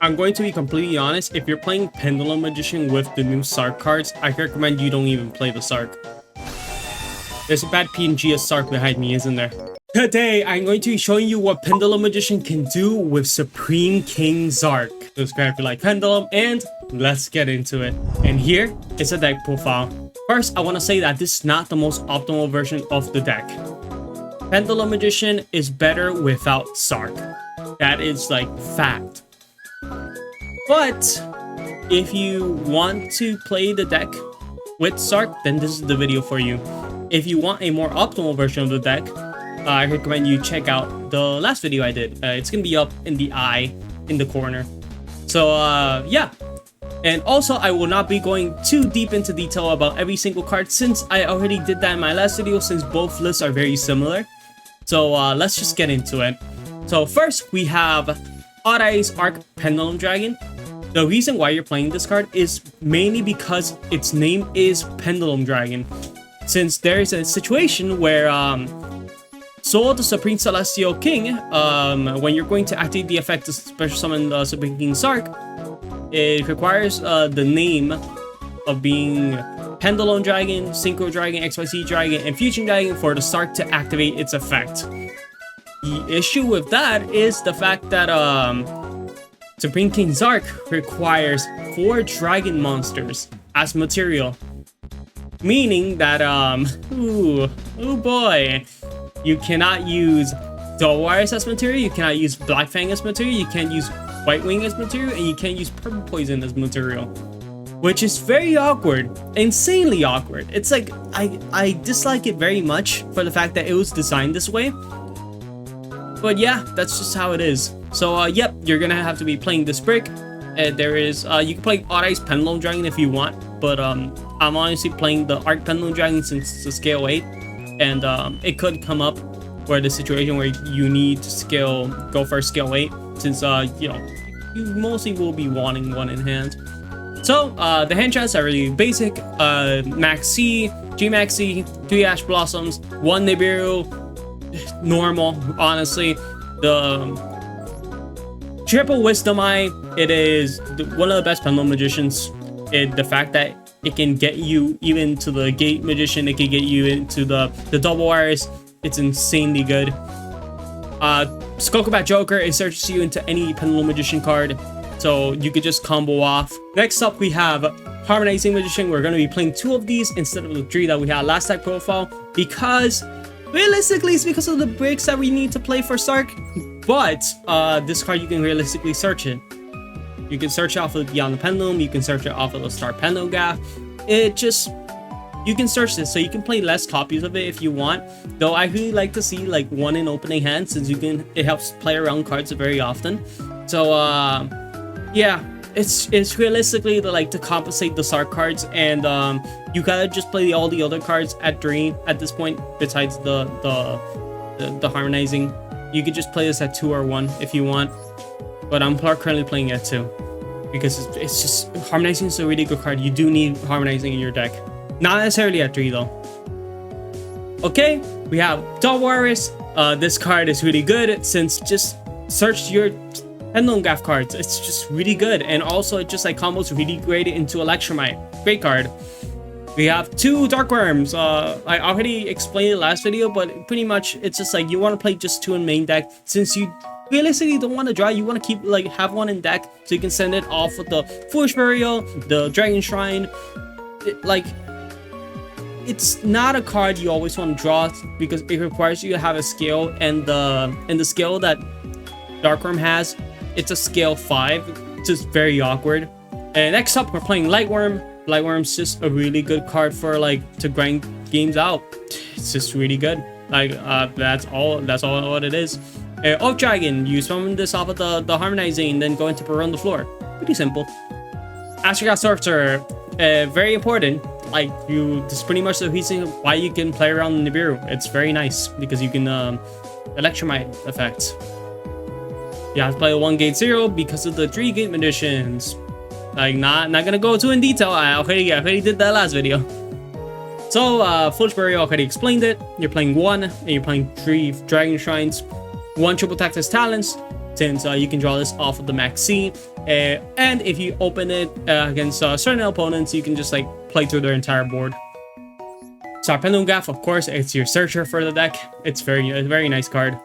I'm going to be completely honest. If you're playing Pendulum Magician with the new Sark cards, I recommend you don't even play the Sark. There's a bad PNG of Sark behind me, isn't there? Today, I'm going to be showing you what Pendulum Magician can do with Supreme King Zark. Subscribe if you like Pendulum, and let's get into it. And here is a deck profile. First, I want to say that this is not the most optimal version of the deck. Pendulum Magician is better without Sark. That is like fact. But if you want to play the deck with Sark, then this is the video for you. If you want a more optimal version of the deck, I recommend you check out the last video I did. It's gonna be up in the eye in the corner. So yeah. And also, I will not be going too deep into detail about every single card since I already did that in my last video, since both lists are very similar. So let's just get into it. So first, we have Odd Eyes Arc Pendulum Dragon. The reason why you're playing this card is mainly because its name is Pendulum Dragon. Since there is a situation where Soul, the Supreme Celestial King, when you're going to activate the effect to special summon the Supreme King Sark, it requires the name of being Pendulum Dragon, Synchro Dragon, XYZ Dragon, and Fusion Dragon for the Sark to activate its effect. The issue with that is the fact that Supreme King Zark requires 4 dragon monsters as material. Meaning that, oh boy, you cannot use Duel as material, you cannot use Black Fang as material, you can't use White Wing as material, and you can't use Purple Poison as material. Which is very awkward, insanely awkward. It's like, I dislike it very much for the fact that it was designed this way. But yeah, that's just how it is. So yep, you're gonna have to be playing this brick. There is, you can play Odd Eyes Pendulum Dragon if you want, but I'm honestly playing the Arc Pendulum Dragon since it's a scale 8. And it could come up where the situation where you need to go for scale 8, since you know, you mostly will be wanting one in hand. So the hand traps are really basic. Max C, G Max C, 3 Ash Blossoms, 1 Nibiru, normal, honestly. The Triple Wisdom Eye, it is one of the best Pendulum Magicians. The fact that it can get you even to the Gate Magician, it can get you into the Double Wires, it's insanely good. Skullcrobat Joker, it searches you into any Pendulum Magician card, so you could just combo off. Next up, we have Harmonizing Magician. We're going to be playing 2 of these instead of the 3 that we had last deck profile, because realistically it's because of the bricks that we need to play for Sark. But this card, you can realistically search it. You can search it off of Beyond the Pendulum, you can search it off of the Star Pendulum Gaff. It just, you can search this, so you can play less copies of it if you want. Though I really like to see like 1 in opening hand, since it helps play around cards very often. So yeah, it's realistically to compensate the Sark cards, and you gotta just play all the other cards at 3 at this point, besides the Harmonizing. You could just play this at 2 or 1 if you want, but I'm currently playing at 2 because it's just, Harmonizing is a really good card. You do need Harmonizing in your deck, not necessarily at 3 though. Okay, we have Double Wires. This card is really good, since just search your Pendulum Gaff cards. It's just really good, and also it just combos really great into Electromite. Great card. We have 2 Dark Worms. I already explained it last video, but pretty much it's just you want to play just 2 in main deck, since you realistically don't want to draw. You want to keep have 1 in deck, so you can send it off with the Foolish Burial, the Dragon Shrine. It's not a card you always want to draw, because it requires you to have a scale, and the scale that Dark Worm has, it's a scale 5. It's just very awkward. And next up, we're playing Lightworm. Lightworm's just a really good card for to grind games out. It's just really good. That's all what it is. Oak Dragon, you summon this off of the Harmonizing, then go into Around the Floor. Pretty simple. Astrogat Sorcerer, very important. This is pretty much the reason why you can play around Nibiru. It's very nice because you can Electromite effect. You have to play a 1 Gate 0 because of the 3 Gate Magicians. Not gonna go too in detail. I already did that last video. So Foolish Burial, already explained it. You're playing 1, and you're playing 3 Dragon Shrines, 1 Triple Tactus Talents, since you can draw this off of the Max C. And if you open it against certain opponents, you can just like play through their entire board. So our Pendulum Graph, of course, it's your searcher for the deck. It's a very nice card.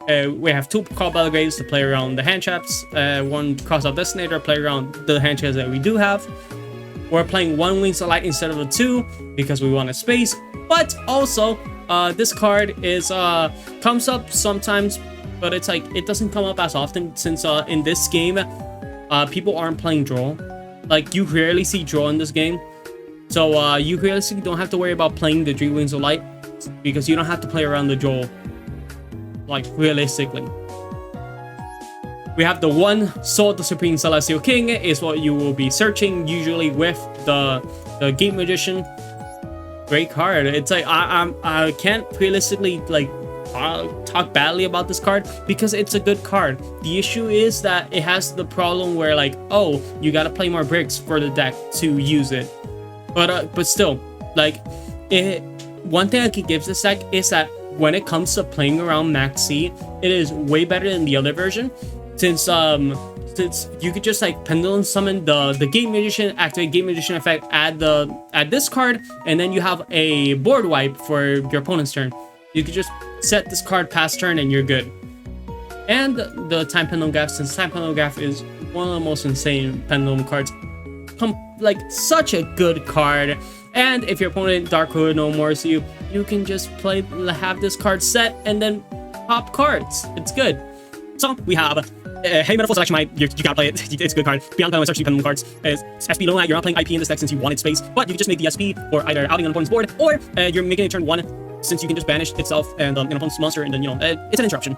We have 2 Call Belgraves to play around the hand traps, 1 Cross-Out Destinator to play around the hand traps that we do have. We're playing 1 Wings of Light instead of a 2 because we want a space. But also, this card is comes up sometimes, but it's like it doesn't come up as often since in this game, people aren't playing draw. Like you rarely see draw in this game. So you realistically don't have to worry about playing the 3 Wings of Light because you don't have to play around the draw. Like realistically, we have the 1 Sword the Supreme Celestial King is what you will be searching usually with the Gate Magician. Great card. It's like I can't realistically like talk badly about this card because it's a good card. The issue is that it has the problem where like, oh, you gotta play more bricks for the deck to use it. But still, like, one thing I could give this deck is that when it comes to playing around Maxi, it is way better than the other version, since you could just like Pendulum summon the Gate Magician, activate Gate Magician effect, add this card, and then you have a board wipe for your opponent's turn. You could just set this card past turn and you're good. And the Time Pendulum Graph, since Time Pendulum Graph is one of the most insane Pendulum cards. Like such a good card. And if your opponent Dark Hood no more so you can just have this card set and then pop cards. It's good. So we have Hey Metaphor Selection Might, you gotta play it. It's a good card. Beyond Pendulum Search Pendulum cards. SP Lone Knight, you're not playing IP in this deck since you wanted space, but you can just make the SP for either outing on opponent's board or you're making it turn 1 since you can just banish itself and an opponent's monster, and then it's an interruption.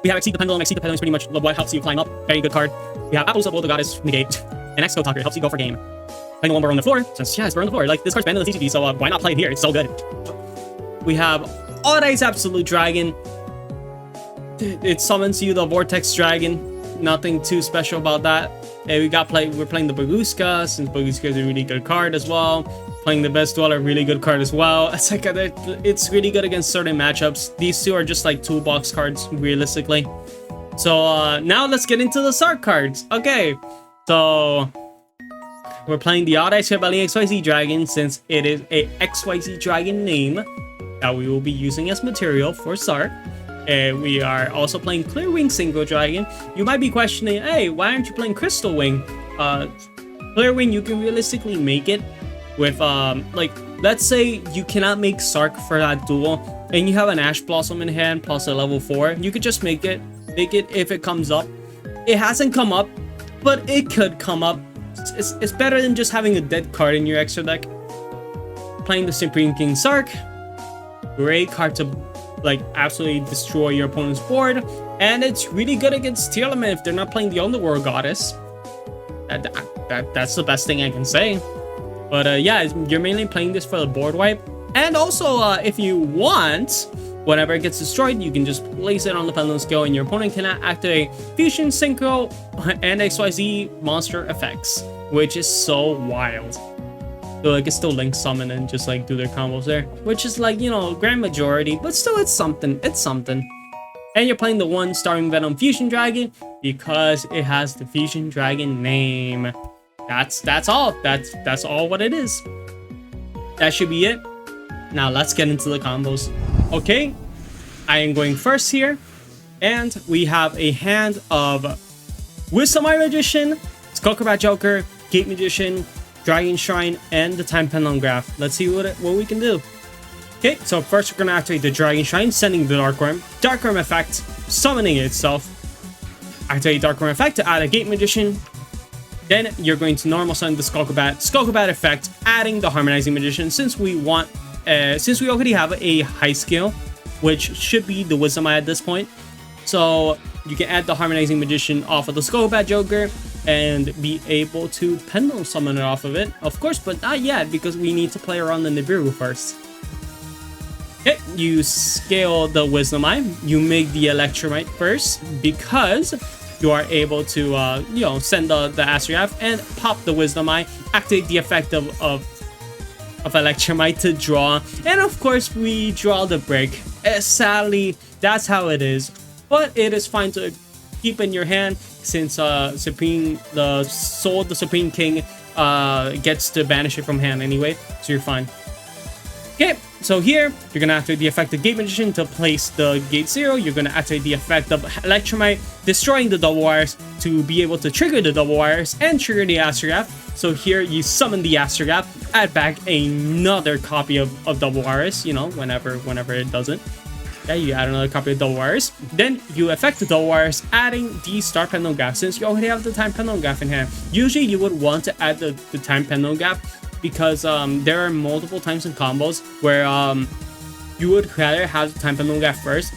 We have Exceed the Pendulum. Exceed the Pendulum is pretty much what helps you climb up. Very good card. We have Apples of Old Goddess Negate. And X-Code Talker helps you go for game. Playing 1 Burrow on the floor, since it's Burrow on the floor. Like this card's banned in the TCG, so why not play it here? It's so good. We have All-Dice Absolute Dragon. It summons you the Vortex Dragon. Nothing too special about that. We're playing the Baguska, since Baguska is a really good card as well. Playing the Best Dweller, really good card as well. It's like it's really good against certain matchups. These 2 are just like toolbox cards, realistically. So now let's get into the Sark cards. Okay, so we're playing the Odd Eyes Rebellion XYZ Dragon, since it is a XYZ Dragon name that we will be using as material for Sark. We are also playing Clear Wing Synchro Dragon. You might be questioning, hey, why aren't you playing Crystal Wing? Clear Wing, you can realistically make it with, like, let's say you cannot make Sark for that duel, and you have an Ash Blossom in hand plus a level 4. You could just make it if it comes up. It hasn't come up, but it could come up. It's better than just having a dead card in your extra deck. Playing the Supreme King Sark. Great card to like absolutely destroy your opponent's board, and it's really good against Tier Element if they're not playing the Underworld Goddess. That's the best thing I can say. But yeah, you're mainly playing this for the board wipe, and also if you want, whenever it gets destroyed, you can just place it on the Pendulum Scale, and your opponent cannot activate Fusion, Synchro, and XYZ monster effects, which is so wild. So I can still link summon and just like do their combos there, which is like, grand majority, but still it's something. And you're playing the 1 Starving Venom Fusion Dragon because it has the Fusion Dragon name. That's all. That's all what it is. That should be it. Now let's get into the combos. Okay, I am going first here, and we have a hand of Wisdom Eye Magician, Skullcrabat Joker, Gate Magician, Dragon Shrine, and the Time Pendulum Graph. Let's see what we can do. Okay, so first we're gonna activate the Dragon Shrine, sending the Dark Worm effect, summoning itself. Activate Dark Worm effect to add a Gate Magician. Then you're going to normal summon the Skullcrabat effect, adding the Harmonizing Magician, since we already have a high skill, which should be the Wisdom Eye at this point. So you can add the Harmonizing Magician off of the Skullcrabat Joker and be able to Pendulum summon it off of it, of course, but not yet because we need to play around the Nibiru first. Okay, you scale the Wisdom Eye, you make the Electromite first because you are able to send the Astriaf and pop the Wisdom Eye, activate the effect of Electromite to draw, and of course we draw the break. Sadly, that's how it is, but it is fine to keep in your hand since the Soul of the Supreme King gets to banish it from hand anyway, so you're fine. Okay, so here you're gonna activate the effect of Gate Magician to place the Gate 0. You're gonna activate the effect of Electromite, destroying the double wires to be able to trigger the double wires and trigger the Astrogap. So here you summon the Astrogap, add back another copy of double wires, you know, whenever it doesn't. Yeah, you add another copy of double wires. Then you affect the double wires, adding the Star Pendulum Gap since you already have the Time Pendulum Gap in hand. Usually you would want to add the Time Pendulum Gap because there are multiple times in combos where you would rather have the Time Pendulum Gap first,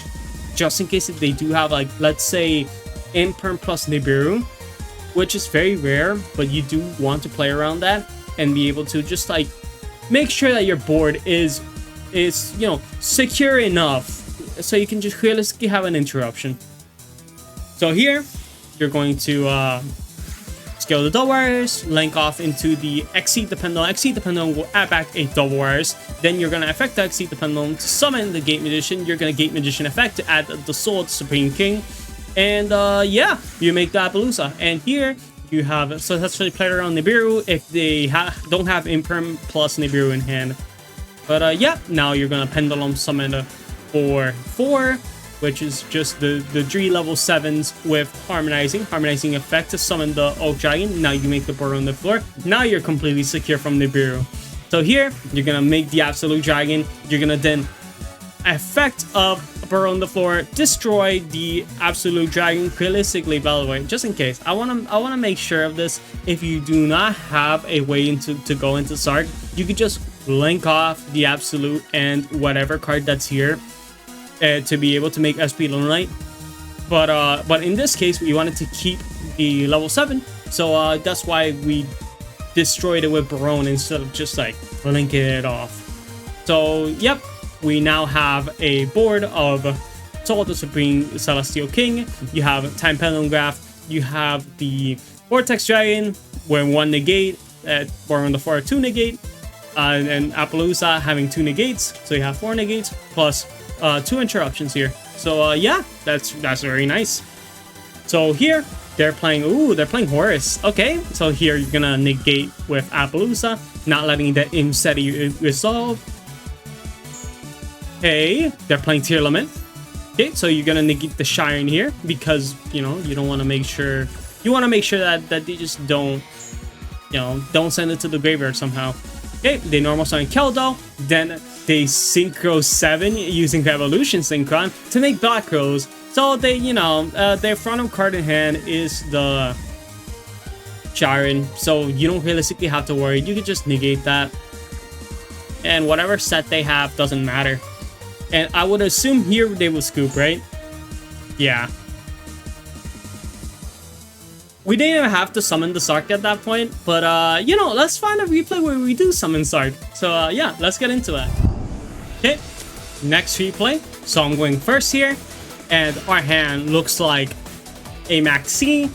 just in case if they do have, like, let's say Imperm plus Nibiru, which is very rare, but you do want to play around that and be able to just like make sure that your board is you know, secure enough so you can just realistically have an interruption. So here you're going to scale the double wires, link off into the Exceed the Pendulum. Exceed the Pendulum will add back a double wires. Then you're going to affect the Exceed the Pendulum to summon the Gate Magician. You're going to Gate Magician effect to add the Soul of the Supreme King. And yeah, you make the Appaloosa. And here you have successfully played around Nibiru if they don't have Imperm plus Nibiru in hand. But yeah, now you're going to Pendulum summon a 4/4, which is just the 3 level 7s with harmonizing effect to summon the Oak Dragon. Now you make the board on the floor. Now you're completely secure from Nibiru. So here you're gonna make the Absolute Dragon. You're gonna then effect of Burrow on the floor, destroy the Absolute Dragon. Realistically, by the way, just in case, I wanna make sure of this. If you do not have a way to go into Sark, you could just link off the Absolute and whatever card that's here. To be able to make SP Lunalight, but in this case we wanted to keep the level 7, so that's why we destroyed it with Barone instead of just like linking it off. So yep, we now have a board of Soul of the Supreme Celestial King. You have Time Pendulum Graph, you have the Vortex Dragon where 1 negate, or on the 4 2 negate, and Appaloosa having 2 negates, so you have 4 negates plus 2 interruptions here. So yeah, that's very nice. So here they're playing Horus. Okay, so here you're gonna negate with Appaloosa, not letting the Imseti resolve. Okay, they're playing Tearlament. Okay, so you're gonna negate the Shine here because you know you want to make sure that they just don't send it to the graveyard somehow. Okay, they normal summon Keldo, then they Synchro 7 using the Evolution Synchron to make Black Rose. So they, their front of card in hand is the Sharon, so you don't realistically have to worry. You can just negate that. And whatever set they have doesn't matter. And I would assume here they will scoop, right? Yeah. We didn't even have to summon the Sark at that point, but let's find a replay where we do summon Sark. So yeah, let's get into that. Okay, next replay. So I'm going first here, and our hand looks like a Maxi,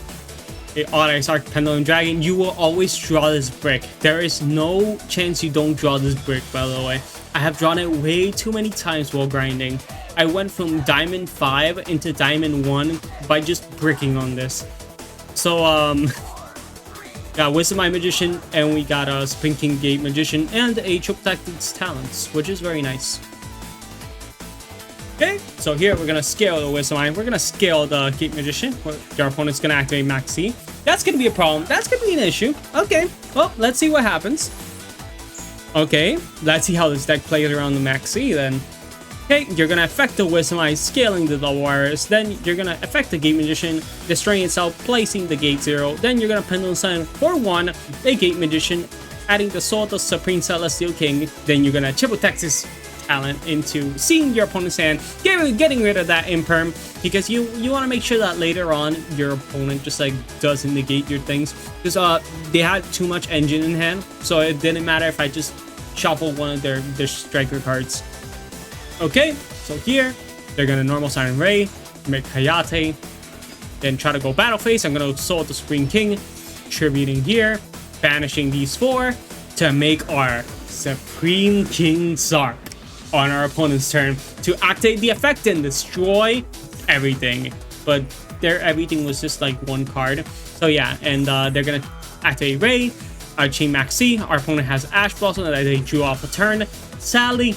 a Auto Sark Pendulum Dragon. You will always draw this brick. There is no chance you don't draw this brick, by the way. I have drawn it way too many times while grinding. I went from Diamond 5 into Diamond 1 by just bricking on this. So, got Wisdom Eye Magician, and we got a Supreme King Gate Magician, and a Triple Tactics Talents, which is very nice. Okay, so here we're gonna scale the Wisdom Eye. We're gonna scale the Gate Magician. Your opponent's gonna activate Maxi. That's gonna be a problem. That's gonna be an issue. Okay, well, let's see what happens. Okay, let's see how this deck plays around the Maxi then. Okay, you're gonna affect the Wisdom Eye, scaling the double wires. Then you're gonna affect the Gate Magician, destroying itself, placing the Gate 0. Then you're gonna Pendulum Summon for 1, a Gate Magician, adding the Soul of the Supreme Celestial King. Then you're gonna Triple Texas Talent into seeing your opponent's hand, getting rid of that Imperm, because you want to make sure that later on your opponent just like doesn't negate your things, because they had too much engine in hand, so it didn't matter if I just shuffle one of their striker cards. Okay, so here they're gonna normal summon Ray, make Hayate, then try to go battle phase. I'm gonna Soul the Supreme King, tributing here, banishing these 4 to make our Supreme King Sark on our opponent's turn to activate the effect and destroy everything. But there, everything was just like one card. So yeah, and they're gonna activate Ray, Chain Max C. Our opponent has Ash Blossom that they drew off a turn, sadly,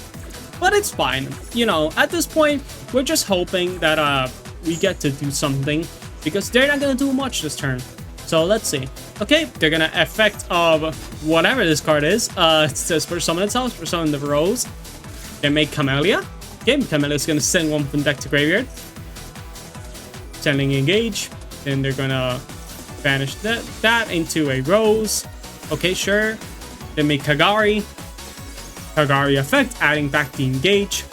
but it's fine. You know, at this point, we're just hoping that we get to do something because they're not gonna do much this turn. So let's see. Okay, they're gonna effect of whatever this card is. It says for summon itself, for summon the Rose. They make Camellia. Okay, Camellia's gonna send one from deck to graveyard. Sending Engage. Then they're gonna banish that into a Rose. Okay, sure. Then make Kagari. Kagari effect, adding back the Engage.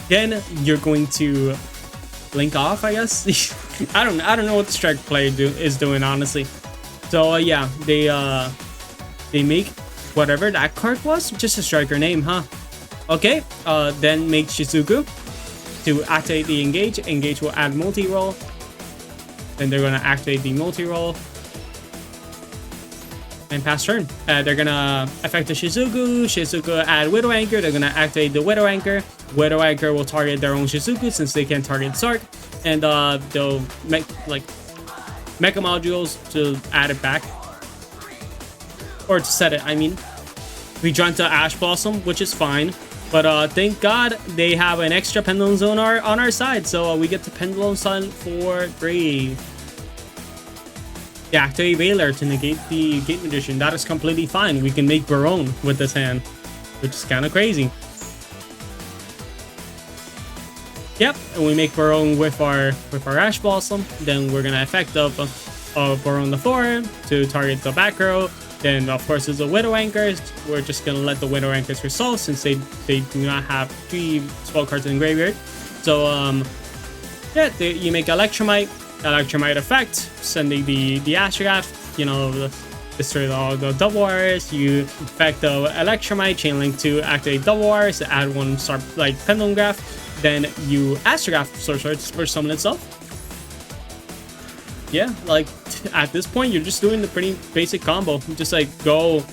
Then you're going to link off, I guess. I don't know what the strike player is doing, honestly. So yeah, they make whatever that card was, just a striker name, huh? Okay, then make Shizuku to activate the Engage. Engage will add multi-roll. Then they're gonna activate the multi-roll and pass turn. They're gonna affect the Shizuku. Shizuku add Widow Anchor. They're gonna activate the Widow Anchor. Widow Anchor will target their own Shizuku since they can't target Sark. And they'll make like Mecha Modules to add it back. Or to set it, I mean. We draw into Ash Blossom, which is fine. But thank God they have an extra Pendulum Zone on our side. So we get the Pendulum Sun for 3. Yeah, activate Veiler to negate the Gate Magician. That is completely fine. We can make Barone with this hand, which is kind of crazy. Yep, and we make Barone with our Ash Blossom. Then we're gonna effect of Barone the Thorn to target the back row. Then of course there's a Widow Anchors. We're just gonna let the Widow Anchors resolve since they do not have 3 spell cards in the graveyard. So yeah, you make Electromite effect, sending the Astrograph, you know, destroy all the double wires. You effect the Electromite, chain link to activate double wires to add 1 sharp like Pendulum Graph. Then you Astrograph Sorcerer for summon itself. Yeah, like at this point you're just doing the pretty basic combo. You just like go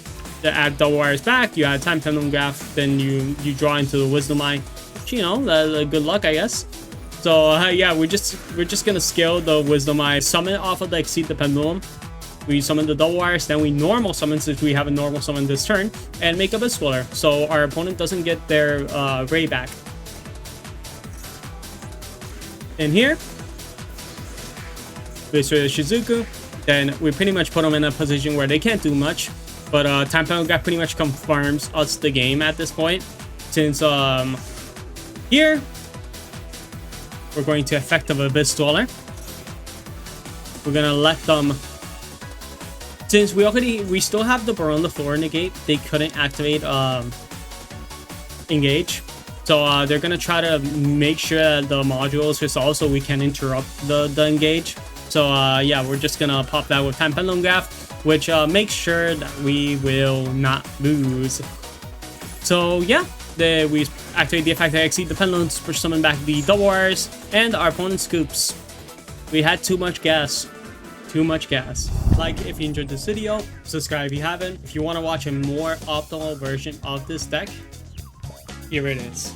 to add double wires back, you add time Pendulum Graph, then you draw into the Wisdom Eye. Which, you know, good luck, I guess. So yeah, we're just gonna scale the Wisdom Eye, summon it off of the Exceed the Pendulum. We summon the double wires, then we normal summon since we have a normal summon this turn, and make a Abyss Dweller, so our opponent doesn't get their Ray back. In here, we destroy the Shizuku, then we pretty much put them in a position where they can't do much, but Time Pendulum Graph pretty much confirms us the game at this point, since here, we're going to effective Abyss Dweller. We're gonna let them, since we still have the Barone the Thorn negate, they couldn't activate Engage. So they're gonna try to make sure that the module is resolved so we can interrupt the Engage. So yeah, we're just gonna pop that with Time Pendulum Graph, which makes sure that we will not lose. So yeah, we activate the effect that Exceed the Pendulums for summon back the double wires, and our opponent scoops. We had too much gas. Too much gas. Like if you enjoyed this video, subscribe if you haven't. If you want to watch a more optimal version of this deck, here it is.